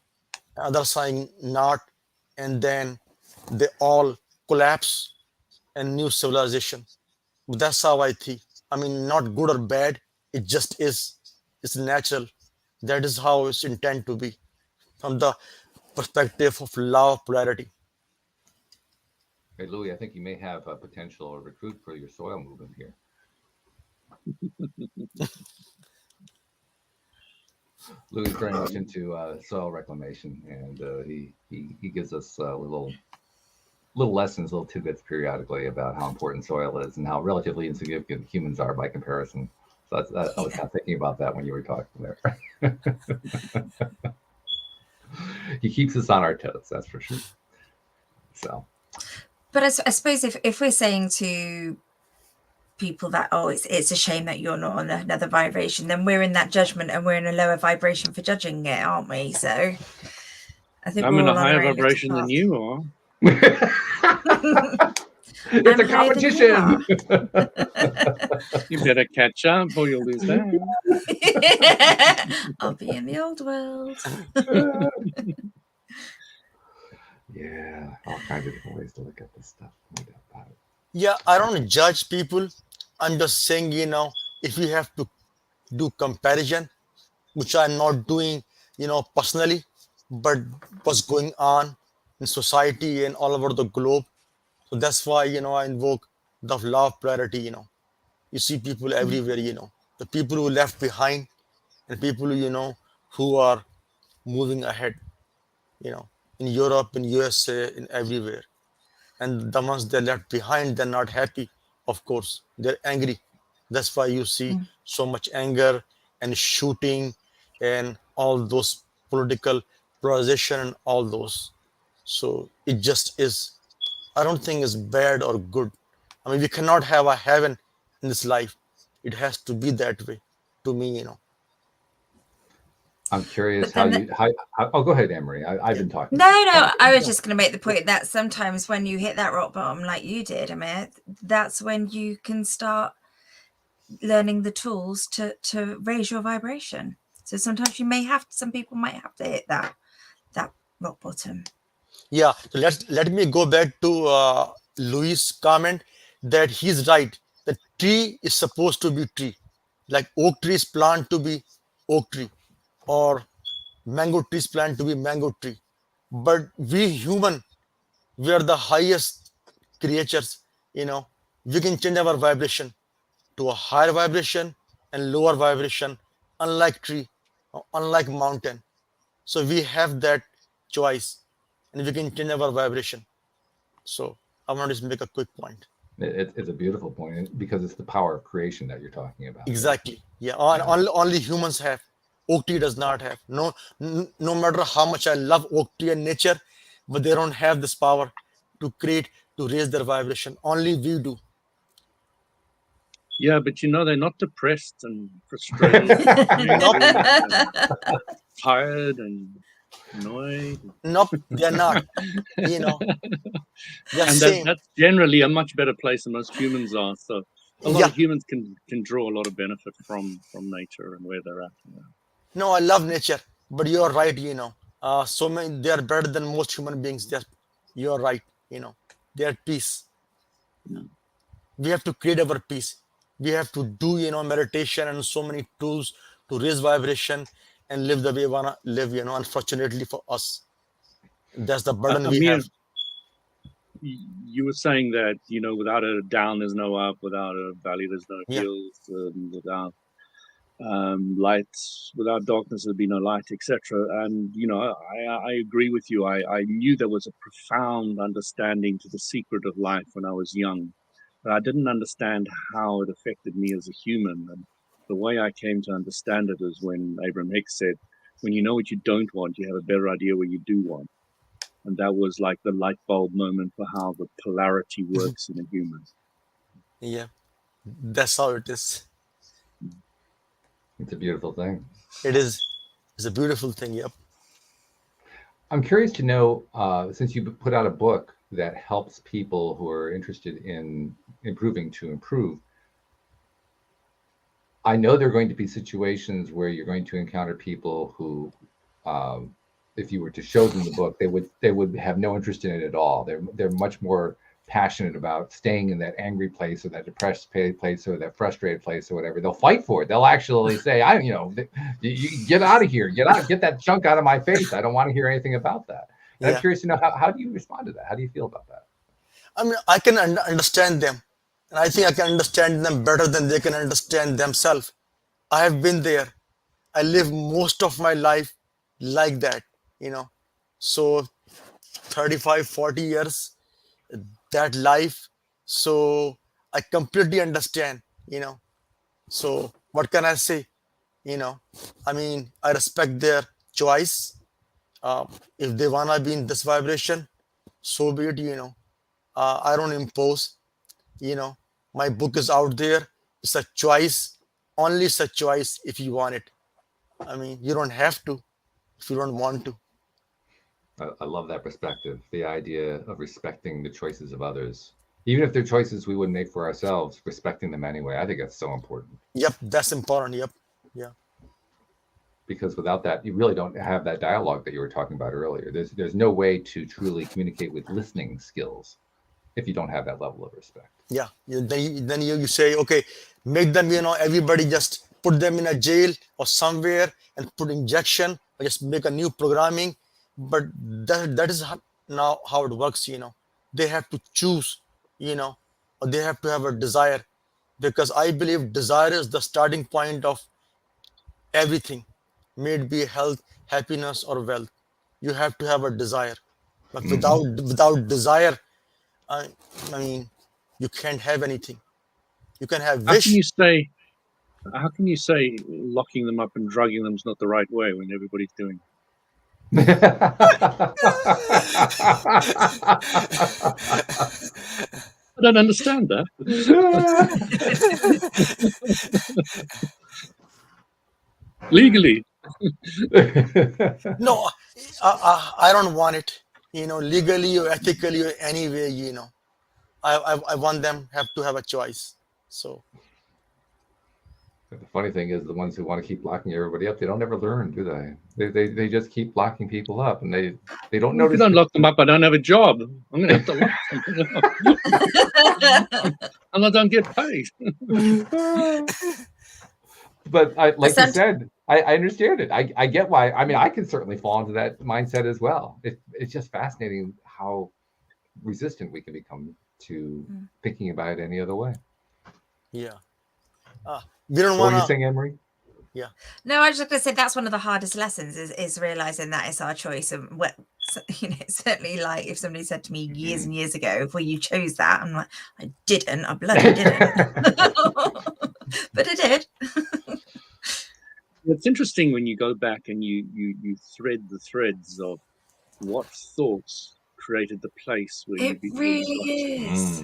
other side not, and then they all collapse and new civilization. That's how I think. I mean, not good or bad. It just is. It's natural. That is how it's intended to be, from the perspective of law of polarity. Hey, Louis, I think you may have a potential recruit for your soil movement here. Louis is very much into soil reclamation, and he gives us little lessons, little tidbits periodically about how important soil is and how relatively insignificant humans are by comparison. So I was kind of thinking about that when you were talking there. He keeps us on our toes, that's for sure. So, but I suppose if we're saying to people that it's a shame that you're not on another vibration, then we're in that judgment and we're in a lower vibration for judging it, aren't we? So I think I'm we're in a all on higher our own vibration little than you are. it's I'm a higher than you competition. You better catch up or you'll lose that. I'll be in the old world. Yeah, all kinds of different ways to look at this stuff. No doubt about it. Yeah, I don't judge people. I'm just saying, if you have to do comparison, which I'm not doing, personally, but what's going on in society and all over the globe. So that's why, I invoke the law of polarity. You see people everywhere, the people who left behind and people, who are moving ahead, in Europe, in USA, in everywhere. And the ones they left behind, they're not happy. Of course, they're angry. That's why you see so much anger and shooting and all those political polarization and all those. So it just is. I don't think it's bad or good. I mean, we cannot have a heaven in this life. It has to be that way, to me. I'm curious But how oh, go ahead, Emery. I've been talking. No, I was just going to make the point that sometimes when you hit that rock bottom like you did, Amir, that's when you can start learning the tools to raise your vibration. So sometimes some people might have to hit that rock bottom. Yeah, so let me go back to Louis' comment that he's right. The tree is supposed to be tree, like oak trees plant to be oak tree, or mango trees plant to be mango tree. But we human, we are the highest creatures. We can change our vibration to a higher vibration and lower vibration, unlike tree, or unlike mountain. So we have that choice, and we can change our vibration. So I want to just make a quick point. It's a beautiful point because it's the power of creation that you're talking about. Exactly. Yeah. Only humans have. Oak tree does not have. No matter how much I love oak tree and nature, but they don't have this power to create, to raise their vibration. Only we do. Yeah, but they're not depressed and frustrated, and angry and tired and annoyed. Nope, they're not. They're And same. that's generally a much better place than most humans are. So a lot Yeah. of humans can draw a lot of benefit from nature and where they're at. No, I love nature, but you're right. So many, they are better than most human beings. You're right. They are at peace. We have to create our peace. We have to do meditation and so many tools to raise vibration and live the way we wanna live. Unfortunately for us, that's the burden we Amir, have. you were saying that without a down there's no up, without a valley there's no Yeah. hills, without light, without darkness there'd be no light, etc. And I agree with you. I knew there was a profound understanding to the secret of life when I was young, but I didn't understand how it affected me as a human. And the way I came to understand it is when Abraham Hicks said, when you know what you don't want, you have a better idea what you do want. And that was like the light bulb moment for how the polarity works in a human. Yeah, that's how it is. It's a beautiful thing. It is. It's a beautiful thing. Yep. I'm curious to know, since you put out a book that helps people who are interested in improving to improve, I know there are going to be situations where you're going to encounter people who, if you were to show them the book, they would have no interest in it at all. They're much more passionate about staying in that angry place or that depressed place or that frustrated place or whatever. They'll fight for it. They'll actually say, you get out of here, get that chunk out of my face. I don't want to hear anything about that. And I'm curious to know, how do you respond to that? How do you feel about that? I mean, I can understand them, and I think I can understand them better than they can understand themselves. I have been there. I live most of my life like that, So 35, 40 years, that life. So I completely understand, So what can I say? I mean, I respect their choice. If they wanna be in this vibration, so be it, I don't impose, my book is out there. It's a choice. Only it's a choice if you want it. I mean, you don't have to if you don't want to. I love that perspective, the idea of respecting the choices of others. Even if they're choices we wouldn't make for ourselves, respecting them anyway. I think that's so important. Yep, that's important. Yep. Yeah. Because without that, you really don't have that dialogue that you were talking about earlier. There's no way to truly communicate with listening skills if you don't have that level of respect. Yeah. Then you say, okay, make them, everybody just put them in a jail or somewhere and put injection or just make a new programming. But that is now how it works, They have to choose, or they have to have a desire, because I believe desire is the starting point of everything, may it be health, happiness, or wealth. You have to have a desire. But without desire, I mean, you can't have anything. You can have wish. How can you say locking them up and drugging them is not the right way when everybody's doing it? I don't understand that. Legally. No, I don't want it. Legally or ethically or any way. I want them to have a choice. So. The funny thing is, the ones who want to keep locking everybody up, they don't ever learn, do they? They just keep locking people up, and they don't notice. If you don't lock them up, I don't have a job. I'm going to have to lock something up. And I don't get paid. But you said, I understand it. I get why. I mean, I can certainly fall into that mindset as well. It's just fascinating how resistant we can become to thinking about it any other way. Yeah. We don't want to. What are you saying, Anne-Marie? Yeah. No, I was just going to say that's one of the hardest lessons is realizing that it's our choice. And certainly, like if somebody said to me years and years ago, "Well, you chose that," I'm like, I didn't. I bloody didn't. But I did. It's interesting when you go back and you thread the threads of what thoughts created the place where It where you really got to. is.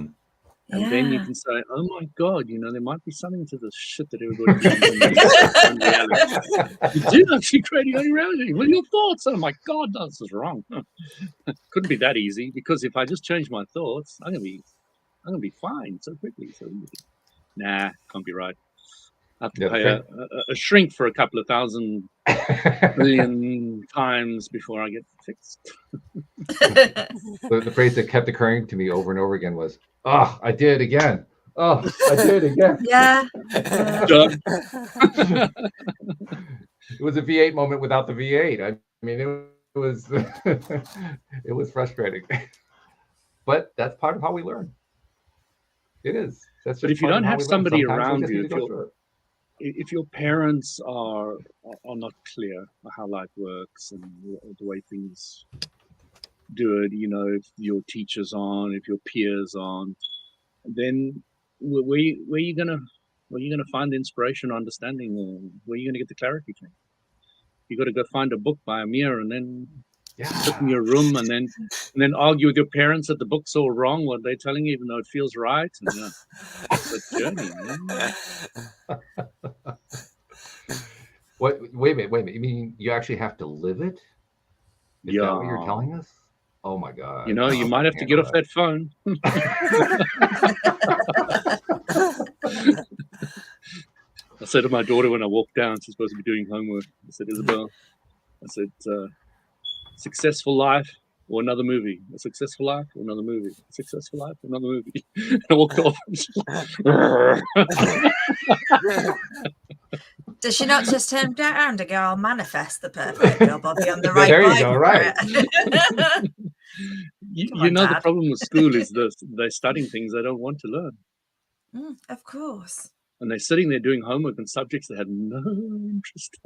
And then you Yeah. can say, oh my God, there might be something to this shit that everybody believes in. That's own reality. You do actually create your own reality with your thoughts. Oh my God, no, this is wrong. Couldn't be that easy, because if I just change my thoughts, I'm gonna be fine so quickly, so easy. Nah, can't be right. I have to pay a shrink for a couple of thousand billion times before I get fixed. The phrase that kept occurring to me over and over again was, "Oh, I did it again. Oh, I did it again." Yeah. Done. It was a V8 moment without the V8. I mean, it was it was frustrating, but that's part of how we learn. It is. That's just But if you part don't of how have we learn. somebody Sometimes we around just you, need to go through it. if your parents are not clear how life works and the way things do it, if your teachers aren't, if your peers aren't, then where you gonna find the inspiration or understanding, or where you gonna get the clarity from? You got to go find a book by Amir and then sit in your room and then argue with your parents that the book's all wrong, what they're telling you, even though it feels right. And it's a journey, man. What? Wait a minute. You mean you actually have to live it? Is that what you're telling us? Oh my God. You might have to get off that phone. I said to my daughter when I walked down, she's supposed to be doing homework. I said, Isabel, successful life or another movie. A successful life or another movie. A successful life or another movie. I walked off. Does she not just turn around and go, I'll manifest the perfect job, I'll be on the right There you line go, for right. it. The problem with school is they're studying things they don't want to learn. Of course. And they're sitting there doing homework on subjects they had no interest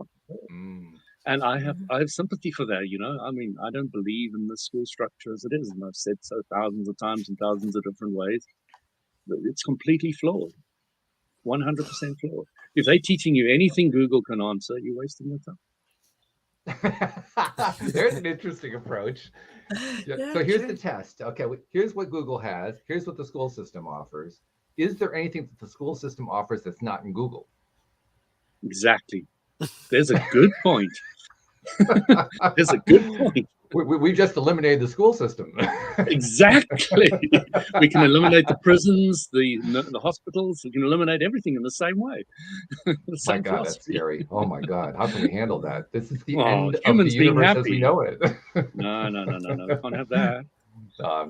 in. And I have sympathy for that, I mean, I don't believe in the school structure as it is, and I've said so thousands of times in thousands of different ways. But it's completely flawed, 100% flawed. If they're teaching you anything Google can answer, you're wasting your time. There's an interesting approach. Yeah, so here's true. the test. Okay, here's what Google has. Here's what the school system offers. Is there anything that the school system offers that's not in Google? Exactly. There's a good point. There's a good point. We just eliminated the school system. Exactly. We can eliminate the prisons, the hospitals. We can eliminate everything in the same way. My God, that's scary. Oh my God, how can we handle that? This is the end of the humans being universe as happy. we know it. No. Can't have that.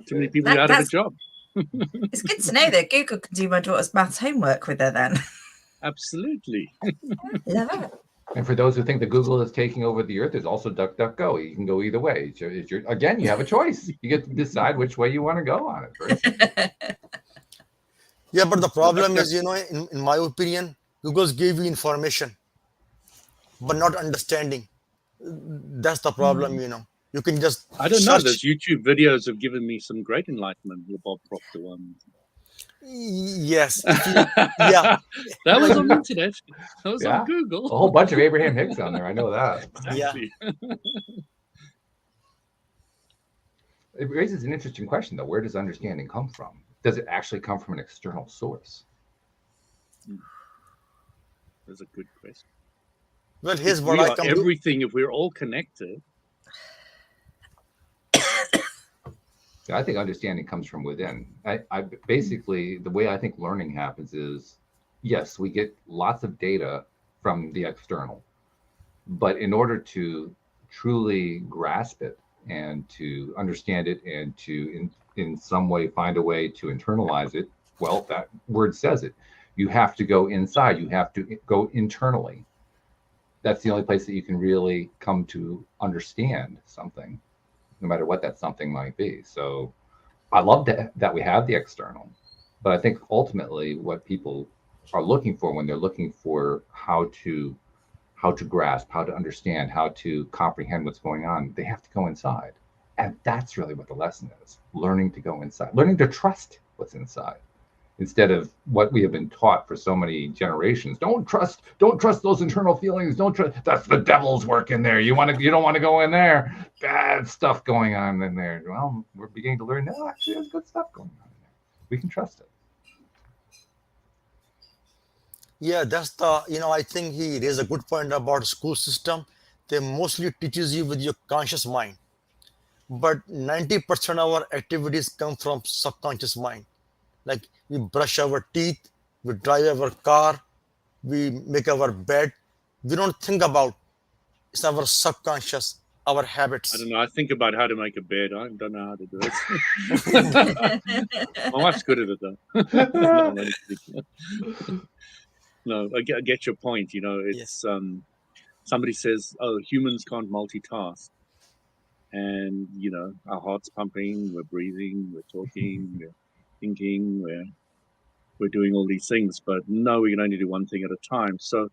Too many people That- out of a that's- job. It's good to know that Google can do my daughter's maths homework with her then. Absolutely. Love it. And for those who think that Google is taking over the earth, there's also DuckDuckGo. You can go either way. Again, you have a choice. You get to decide which way you want to go on it. First. Yeah, but the problem is, in my opinion, Google's gave you information, but not understanding. That's the problem, You can just I don't know. search. Those YouTube videos have given me some great enlightenment. The Bob Proctor one. Yes. Yeah. That was on the internet. That was Yeah. on Google. A whole bunch of Abraham Hicks on there. I know that. Exactly. It raises an interesting question, though. Where does understanding come from? Does it actually come from an external source? That's a good question. Well, here's If what we I are come to. everything, if we're all connected. I think understanding comes from within. I basically, the way I think learning happens is, yes, we get lots of data from the external, but in order to truly grasp it and to understand it and to in some way find a way to internalize it, well, that word says it. You have to go inside. You have to go internally. That's the only place that you can really come to understand something, no matter what that something might be. So I love that we have the external, but I think ultimately what people are looking for when they're looking for how to grasp, how to understand, how to comprehend what's going on, they have to go inside. And that's really what the lesson is: learning to go inside, learning to trust what's inside. instead of what we have been taught for so many generations. Don't trust those internal feelings. Don't trust. That's the devil's work in there. You don't want to go in there. Bad stuff going on in there. Well, we're beginning to learn. No, actually, there's good stuff going on in there. We can trust it. Yeah, that's the, I think he raised a good point about school system. They mostly teaches you with your conscious mind, but 90% of our activities come from subconscious mind. Like we brush our teeth, we drive our car, we make our bed. We don't think about it's our subconscious, our I habits. don't know. I think about how to make a bed. I don't know how to do it. My wife's good at it though. No, I'm only kidding. No, I get your point. It's somebody says, "Oh, humans can't multitask," and our heart's pumping, we're breathing, we're talking, we're thinking, we're doing all these things, but no, we can only do one thing at a time. So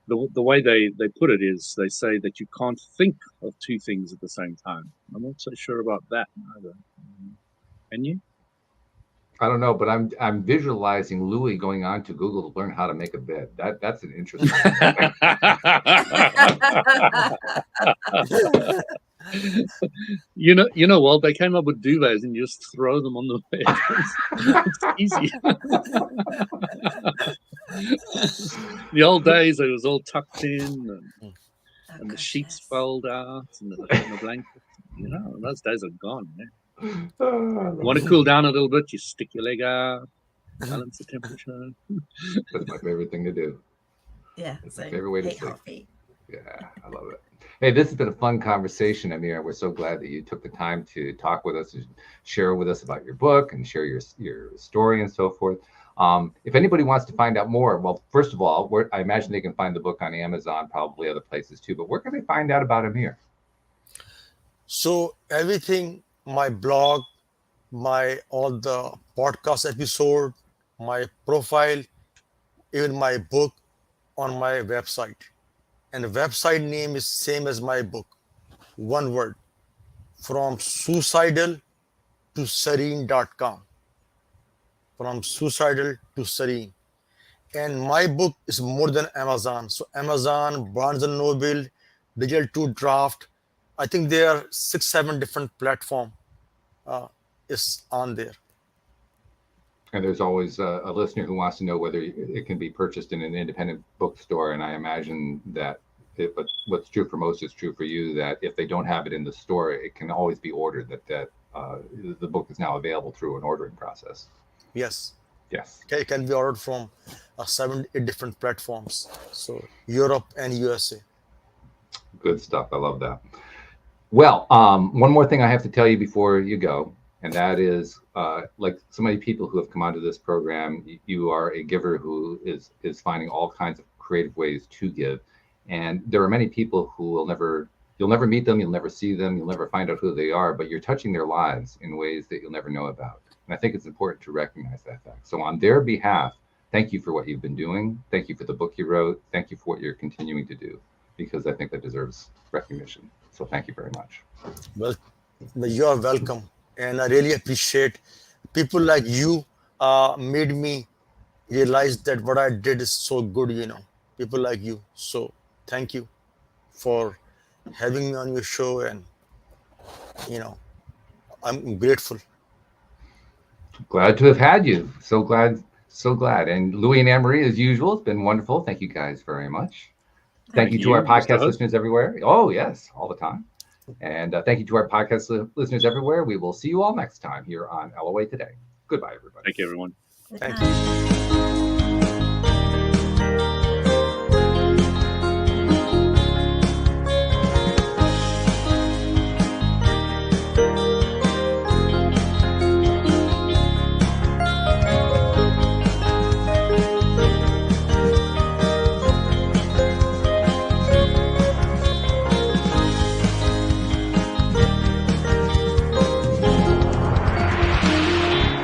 the way they put it is they say that you can't think of two things at the same time. I'm not so sure about that either. Can you? I don't know, but I'm visualizing Louis going on to Google to learn how to make a bed. That's an interesting thing. Well, they came up with duvets and you just throw them on the bed. It's easy. The old days, it was all tucked in and the sheets fold out and the blanket. Those days are gone, man. You want to cool down a little bit, you stick your leg out, balance the temperature. That's my favorite thing to do. Yeah, that's my favorite way to sleep. Heartbeat. Yeah, I love it. Hey, this has been a fun conversation, Amir. We're so glad that you took the time to talk with us and share with us about your book and share your story and so forth. If anybody wants to find out more, well, first of all, I imagine they can find the book on Amazon, probably other places too, but where can they find out about Amir? So everything, my blog, all the podcast episode, my profile, even my book on my website. And the website name is same as my book. One word. From Suicidal to Serene.com. From Suicidal to Serene. And my book is more than Amazon. So Amazon, Barnes & Noble, Digital 2 Draft. I think there are 6-7 different platforms is on there. And there's always a listener who wants to know whether it can be purchased in an independent bookstore. And I imagine that what's true for most is true for you, that if they don't have it in the store, it can always be ordered, that the book is now available through an ordering process. Yes. Yes. Okay, it can be ordered from 7-8 different platforms. So Europe and USA. Good stuff. I love that. Well, one more thing I have to tell you before you go, and that is, like so many people who have come onto this program, you are a giver who is finding all kinds of creative ways to give. And there are many people who you'll never meet them, you'll never see them, you'll never find out who they are, but you're touching their lives in ways that you'll never know about. And I think it's important to recognize that fact. So on their behalf, thank you for what you've been doing. Thank you for the book you wrote. Thank you for what you're continuing to do, because I think that deserves recognition. So thank you very much. Well, you are welcome. And I really appreciate people like you made me realize that what I did is so good, people like you. So thank you for having me on your show. And, I'm grateful. Glad to have had you. So glad. And Louis and Anne-Marie, as usual, it's been wonderful. Thank you guys very much. Thank you to our podcast listeners everywhere. Oh, yes, all the time. And thank you to our podcast listeners everywhere. We will see you all next time here on LOA Today. Goodbye, everybody. Thank you, everyone. Thank you.